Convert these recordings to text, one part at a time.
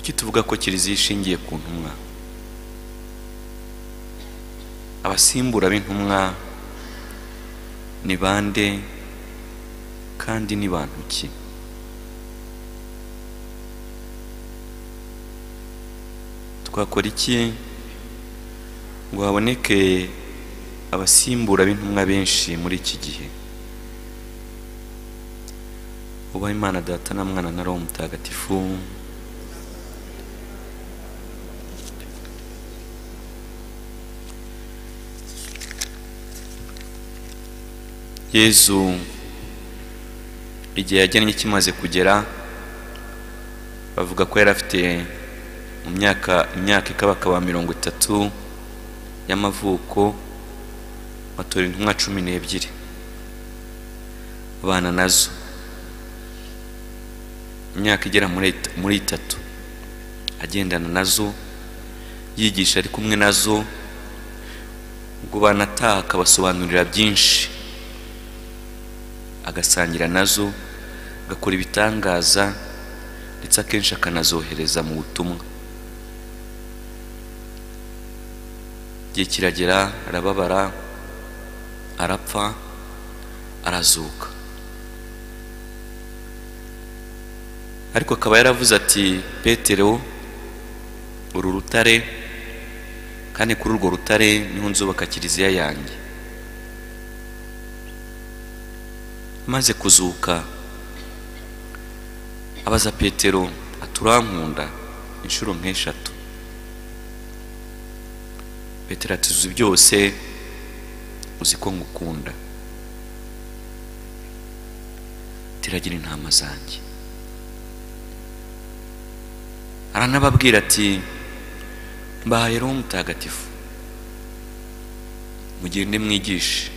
kuki tuvuga ko kiliziya ishingiye ku ntumwa? Abasimbura b'intumwa ni bande kandi ni bantu ki? Twakora iki ngo haboneke abasimbura b'intumwa benshi muri iki gihe? Ubaha Imana Data na Mwana na Roho Mutagatifu. Yezu igihe yagennye kimaze kugera, bavuga ko yari afite mu myaka ikabakaba 30 y'amavuko, batora intumwa 12 abana nazo imyaka igera muri 3 agendana nazo, yigisha ari kumwe nazo, ubwo banataha akabasobanurira byinshi, agasangira nazo, agakora ibitangaza, ndetse akenshi akanazohereza mu butumwa. Igihe kiragera, arababara, arapfa, arazuka. Ariko akaba yaravuze ati, Petero, uru rutare, kandi kuri urwo rutare niho nzubaka kiliziya yanjye. Maze kuzuka, abaza Petero aturankunda inshuro nk'eshatu. Petero ati, uzi byose, uzi ko ngukunda. Tiragira intama zanjye. Aranababwira ati, mbahaye Roho Mutagatifu, mugende mwigishe,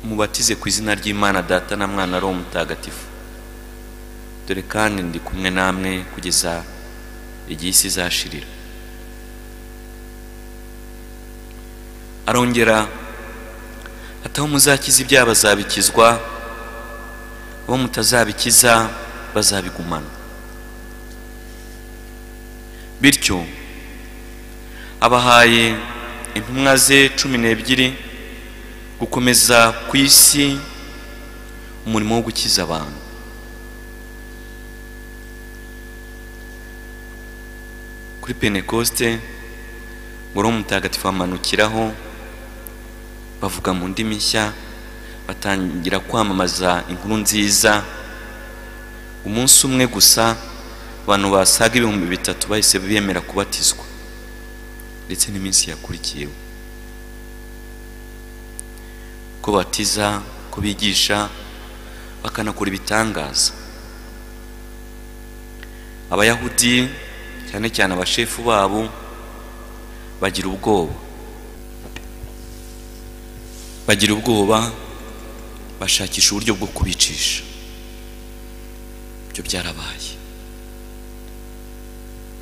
mubatize ku izina ry'Imana Data na Mwana na Roho Mutagatifu. Dore kandi ndi kumwe namwe kugeza igihe isi izashirira. Arongera ati, aho muzakiza ibyaha bazabikizwa, abo mutazabikiza bazabigumana. Bityo abahaye intumwa ze 12 gukomeza ku isi umurimo wo gukiza abantu. Kuri Pentekoste Roho Mutagatifu amanukiraho, bavuga mu ndimi nshya, batangira kwamamaza inkuru nziza. Umunsi umwe gusa abantu basaga 3,000 bahise bemera kubatizwa, ndetse n'iminsi yakurikiyeho. Ko batiza, ko bigisha, bakanakora ibitangaza. Abayahudi cyane cyane abashefu babo bagira ubwoba, bashakisha uburyo bwo kubicisha. Ibyo byarabaye.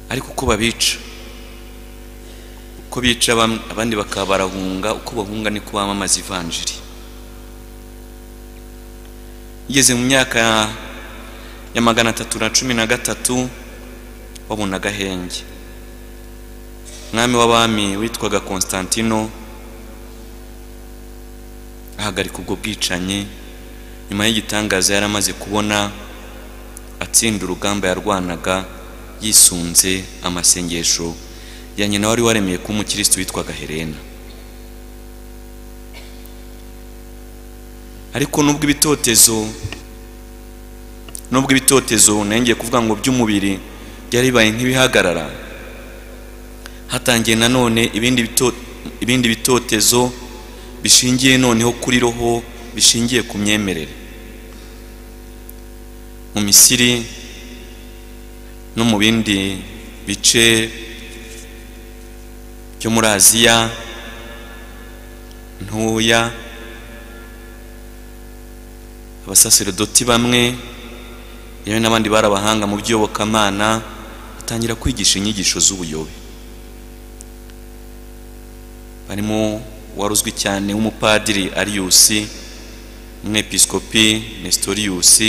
Ariko uko babica, uko bica abandi bakaba barahunga, uko bahunga niko bamamaza ivanjiri. Igeze mu myaka ya 313 babona agahenge. Mwami w'abami witwaga Constantino ahagarika ubwo bwicanyi. Nyuma y'igitangaza yaramaze kubona, atsinda urugamba yarwanaga yisunze amasengesho ya nyina wari waremeye ko umukristo witwaga Helena. Ariko nubwo ibitotezo nengeye kuvuga ngo by'umubiri byari bibaye nk'ibihagarara, hatangiye nanone ibindi bitotezo bishingiye noneho kuri roho, bishingiye ku myemerere. Mu Misiri no mu bindi bice byo muri Aziya ntoya, abasaserdoti bamwe yewe n'abandi barabahanga mu by'Iyobokamana batangira kwigisha inyigisho z'ubuyobe. Barimo waruzwi cyane w'umupadiri Arius, umwepiskopi Nestorius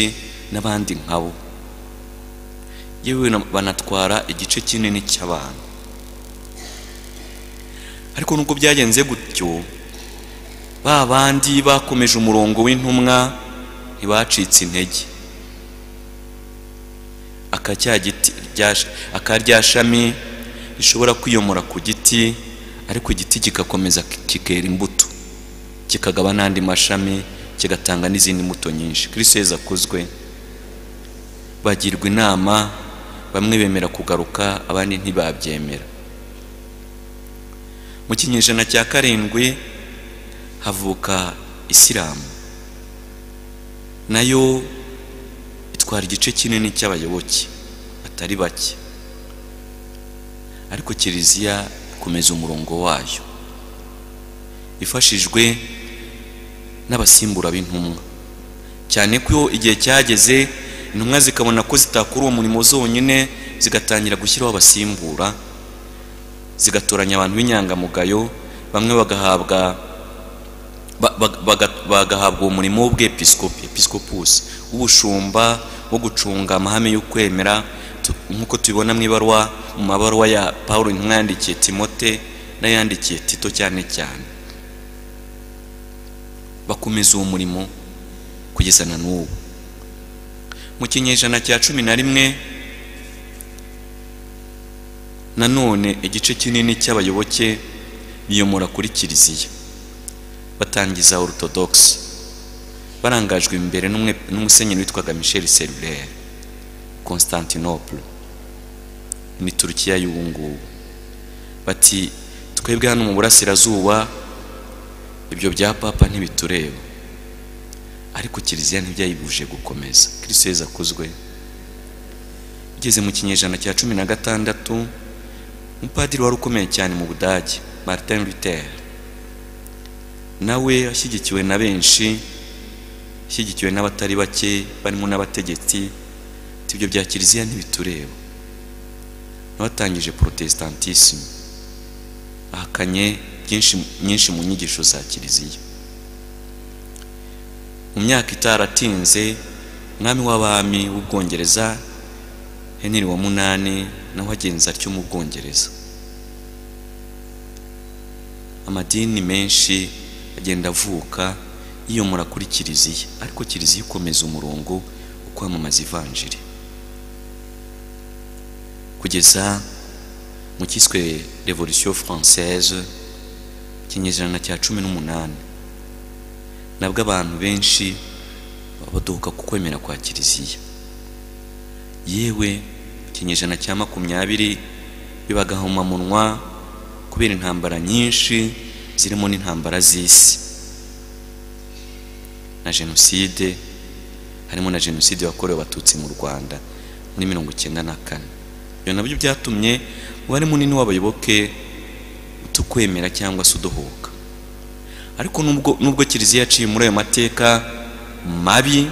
n'abandi nkabo. yewe banatwara igice kinini cy'abantu. Ariko nubwo byagenze gutyo, ba bandi bakomeje umurongo w'intumwa ntibacitse intege. Akarya shami rishobora kwiyomora ku giti, ariko igiti kigakomeza kikera imbuto, kikagaba n'andi mashami, kigatanga n'izindi mbuto nyinshi. Kristo Yesu akuzwe. Bagirwa inama, bamwe bemera kugaruka, abandi ntibabyemera. Mu kinyejana cya 7 havuka Isilamu, nayo itwara igice kinini cy'abayoboke batari bake, ariko Kiliziya ikomeza umurongo wayo ifashijwe n'abasimbura b'intumwa, cyane ko igihe cyageze intumwa zikabona ko zitakora uwo murimo zonyine, zigatangira gushyiraho abasimbura, zigatoranya abantu b'inyangamugayo, bamwe bagahabwa uwo murimo w'ubwepiskopus, ubushumba wo gucunga amahame y'ukwemera, nk'uko tubibona mu mabaruwa ya Pawulo intumwa yandikiye Timote n'ayandikiye Tito cyane cyane. Bakomeza uwo murimo kugeza na n'ubu. Mu kinyejana cya 11 nanone igice kinini cy'abayoboke biyomora kuri Kiliziya, batangiza Orthodox, barangajwe imbere n'umusenyeri witwaga Michel Serrer, Constantinople, ni Turukiya y'ubu ngubu. Bati twebwe hano mu burasirazuba ibyo bya papa ntibitureba, ariko Kiliziya ntibyayibuje gukomeza. Kristo Yesu akuzwe. Igeze mu kinyejana cya 16, umupadiri wari ukomeye cyane mu Budage, Martin Luther, nawe ashyigikiwe na benshi, ashyigikiwe n'abatari bake, barimo n'abategetsi, ibyo bya Kiliziya ntibitureba. N'abatangije Protestantisme, ahakanye nyinshi mu nyigisho za Kiliziya. Mu myaka itaratinze, umwami w'abami w'Ubwongereza Henry wa 8 nawe agenza atyo mu Bwongereza. Amadini menshi agenda avuka yiyomora kuri Kiliziya, ariko Kiliziya ikomeza umurongo wo kwamamaza ivanjiri kugeza mu kiswe Revolution Française, kinyejana cya 18, nabwo abantu benshi baduka ku kwemera kwa Kiliziya. Yewe kinyejana cya 20 bibagahoma munwa kubera intambara nyinshi zirimo n'intambara z'isi na jenoside, harimo na jenoside yakorewe abatutsi mu Rwanda muri 1994. Ibyo nabyo byatumye umubare munini w'abayoboke tukwemera cyangwa se udohoka. Ariko nubwo Kiliziya yaciye muri ayo mateka mabi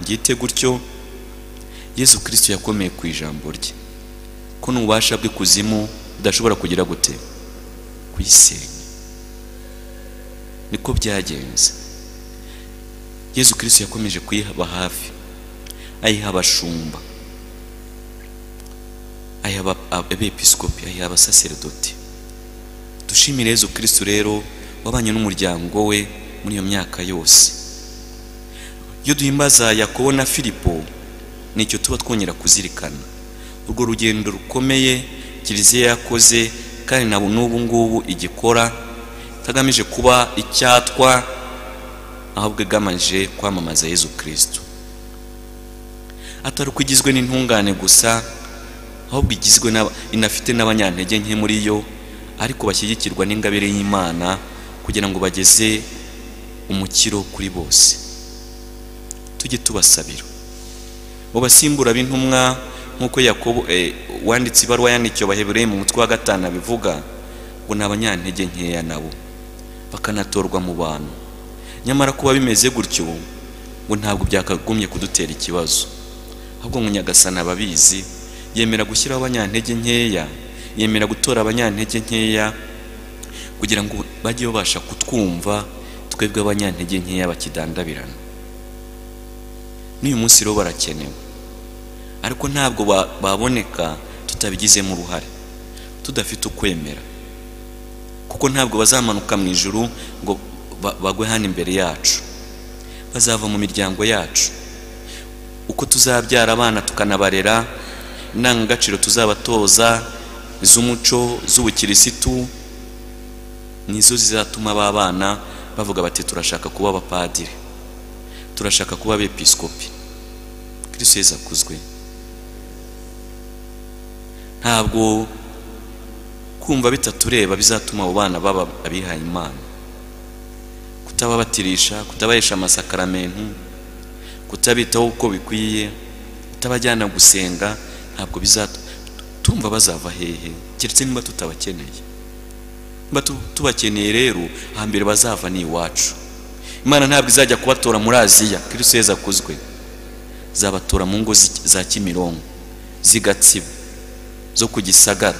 ngite gutyo, Yesu Kristo yakomeye ku ijambo rye, ko n'ububasha bwe kuzimu budashobora kugira gute kuyisenya. Niko byagenze. Yesu Kristo yakomeje kuyihaba hafi, ayiha abashumba, ayiha abepiskopi, ayiha abasaserdoti. Dushimire Yesu Kristo rero wabanye n'umuryango we muri iyo myaka yose. Iyo duhimbaza Yakobo na Filipo, nicyo tuba twongera kuzirikana urwo rugendo rukomeye Kiliziya yakoze, kandi nabo n'ubu ngubu igikora, tagamije kuba icyatwa, ahubwo igamije kwamamaza Yesu Kristo. Atari kugizwe n'intungane gusa, ahubwo igizwe inafite n'abanyantege nke muri yo, ariko bashyigikirwa n'ingabire y'Imana kugira ngo bageze umukiro kuri bose. Tujye tubasabira ubasimbura b'intumwa, nkuko Yakobo wanditse ibaruwa yandikiye Abahebureyi mu mutwe wa 5 bivuga ngo n'abanyantege nkeya nabo bakanatorwa mu bantu. Nyamara kuba bimeze gutyo ngo ntabwo byakagumye kudutera ikibazo, ahubwo ngo Nyagasani ababizi, yemera gushyiraho abanyantege nkeya, yemera gutora abanyantege nkeya kugira ngo bajye babasha kutwumva twebwe abanyantege nkeya bakidandabirana. N'uyu munsi rero barakenewe ariko ntabwo baboneka tutabigizemo uruhare, tudafite ukwemera, kuko ntabwo bazamanuka mu ijuru ngo bagwe hano imbere yacu. Bazava mu miryango yacu. Uko tuzabyara abana tukanabarera, indangagaciro tuzabatoza iz'umuco z'ubukirisitu, nizo zizatuma aba bana bavuga bati turashaka kuba abapadiri, turashaka kuba abepiskopi. Kristo Yesu akuzwe. Ntabwo kumva bitatureba bizatuma abo bana baba abihaye Imana. Kutababatirisha, kutabahesha amasakaramentu, kutabitaho uko bikwiye, kutabajyana gusenga, ntabwo bizatumva bazava hehe, keretse niba tutabakeneye. Niba tubakeneye rero, hambere bazava ni iwacu. Imana ntabwo izajya kubatora muri Aziya. Kristo Yesu akuzwe. Zabatora mu ngo za Kimironko, z'Igatsibo, zo ku Gisagara,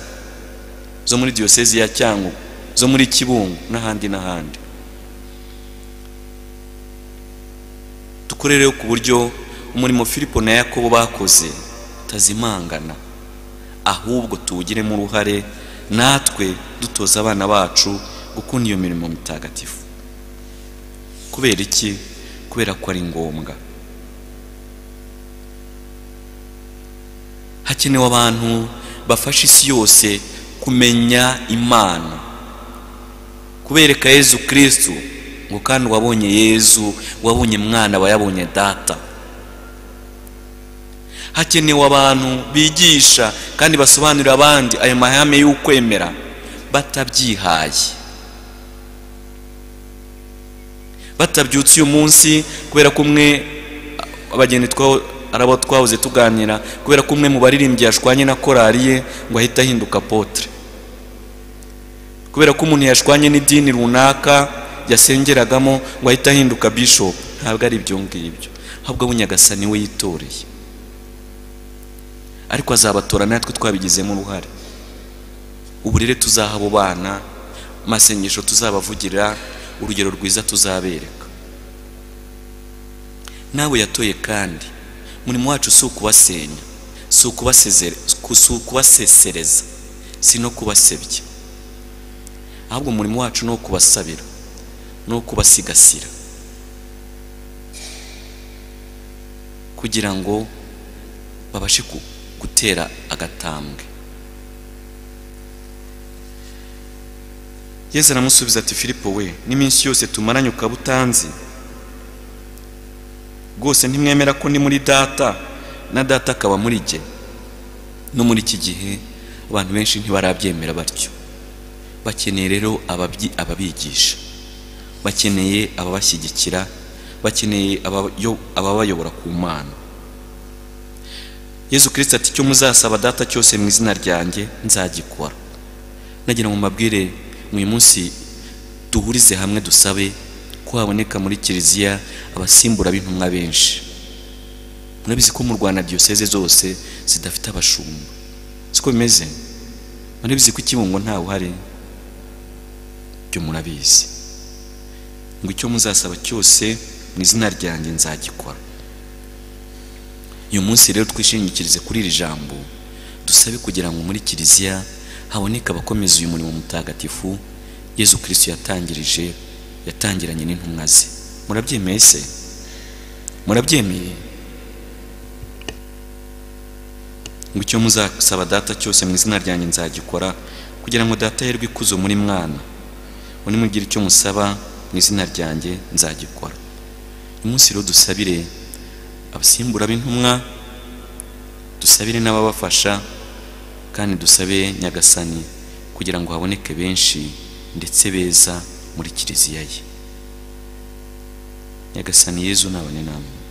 zo muri diyosezi ya Cyangugu, zo muri Kibungo n'ahandi n'ahandi. Dukorere ku buryo umurimo Filipo na Yakobo bakoze utazimangana, ahubwo tuwugiremo uruhare, natwe dutoza abana bacu gukunda iyo mirimo mitagatifu. Kubera iki? Kubera ko ari ngombwa. Hakenewe abantu bafasha isi yose kumenya Imana, kubereka Yezu Kristo, ngo kandi wabonye Yezu, wabonye Mwana, wayabonye Data. Hakenewe abantu bigisha kandi basobanurira abandi ayo mahame y'ukwemera batabyihaye, batabyutse uyu munsi kubera ko umwe abageni arabo twahoze tuganira, kubera ko umwe mu baririmbyi yashwanye na korali ye ngo ahita ahinduka apotre, kubera ko umuntu yashwanye n'idini runaka yasengeragamo ngo ahita ahinduka bishop. Ntabwo ari ibyo ngibyo, ahubwo Nyagasani we yitoreye, ariko azabatora natwe twabigizemo uruhare. Uburere tuzaha abo bana, amasengesho tuzabavugira, urugero rwiza tuzabereka. Nawe yatoye kandi umurimo wacu si ukubasenya, si ukubasesereza, si no kubasebya, ahubwo umurimo wacu no kubasabira, no kubasigasira, kugira ngo babashe gutera agatambwe. Yesu aramusubiza ati, Filipo we, n'iminsi yose tumaranye ukaba utanzi? Rwose ntimwemera ko ni muri Data na Data akaba muri jye? No muri iki gihe abantu benshi ntibarabyemera batyo. Bakeneye rero ababigisha, bakeneye ababashyigikira, bakeneye ababayobora ku Mana. Yesu Kristo ati, icyo muzasaba Data cyose mu izina ryanjye nzagikora. Nagira ngo mbabwire uyu munsi duhurize hamwe dusabe ko haboneka muri kiliziya abasimbura b'intumwa benshi. Murabizi ko mu Rwanda diyoseze zose zidafite abashumba, siko bimeze? Murabizi ko Kibungo ntawe uhari? Byo murabizi. Ngo icyo muzasaba cyose mu izina ryanjye nzagikora. Uyu munsi rero twishingikirize kuri iri jambo, dusabe kugira ngo muri kiliziya haboneka abakomeza uyu murimo mutagatifu Yesu Kristo yatangiranye n'intumwa ze. Murabyemeye se? Murabyemeye? Ngo icyo muzasaba Data cyose mu izina ryanjye nzagikora, kugira ngo Data yerwe ikuzo muri Mwana. Nimugire icyo musaba mu izina ryanjye nzagikora. Uyu munsi rero dusabire abasimbura b'intumwa, dusabire n'ababafasha, kandi dusabe Nyagasani kugira ngo haboneke benshi ndetse beza muri kiliziya ye. Nyagasani Yezu nabane namwe.